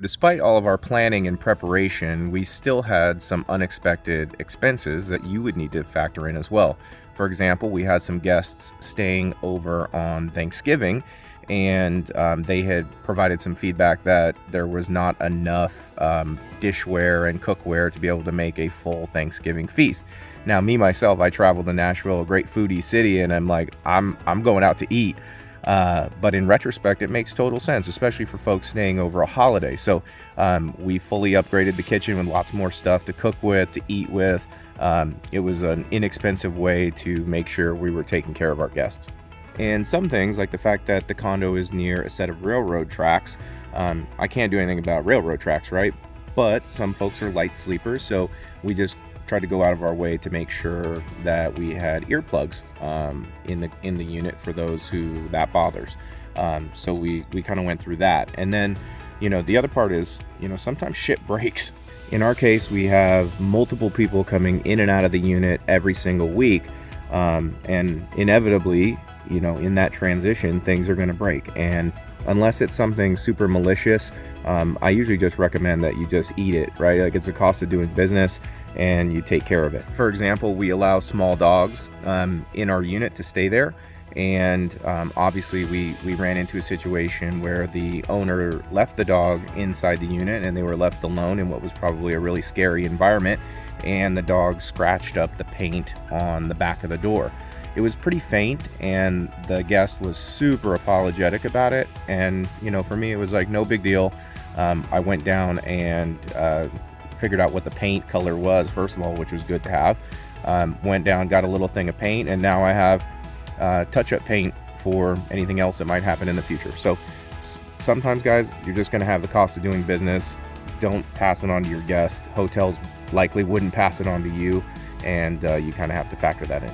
Despite all of our planning and preparation, we still had some unexpected expenses that you would need to factor in as well. For example, we had some guests staying over on Thanksgiving, and they had provided some feedback that there was not enough dishware and cookware to be able to make a full Thanksgiving feast. Now, me myself, I traveled to Nashville, a great foodie city, and I'm like, I'm going out to eat. But in retrospect, it makes total sense, especially for folks staying over a holiday. So we fully upgraded the kitchen with lots more stuff to cook with, to eat with. It was an inexpensive way to make sure we were taking care of our guests. And some things, like the fact that the condo is near a set of railroad tracks, I can't do anything about railroad tracks, right? But some folks are light sleepers, so we just tried to go out of our way to make sure that we had earplugs in the unit for those who that bothers. So we kind of went through that. And then, the other part is, sometimes shit breaks. In our case, we have multiple people coming in and out of the unit every single week. And inevitably, in that transition, things are going to break. And unless it's something super malicious, I usually just recommend that you just eat it, right? Like, it's the cost of doing business and you take care of it. For example, we allow small dogs in our unit to stay there. And obviously we ran into a situation where the owner left the dog inside the unit and they were left alone in what was probably a really scary environment. And the dog scratched up the paint on the back of the door. It was pretty faint, and the guest was super apologetic about it. And, for me, it was like, no big deal. I went down and figured out what the paint color was, first of all, which was good to have. Went down, got a little thing of paint, and now I have touch-up paint for anything else that might happen in the future. So sometimes, guys, you're just going to have the cost of doing business. Don't pass it on to your guest. Hotels likely wouldn't pass it on to you, and you kind of have to factor that in.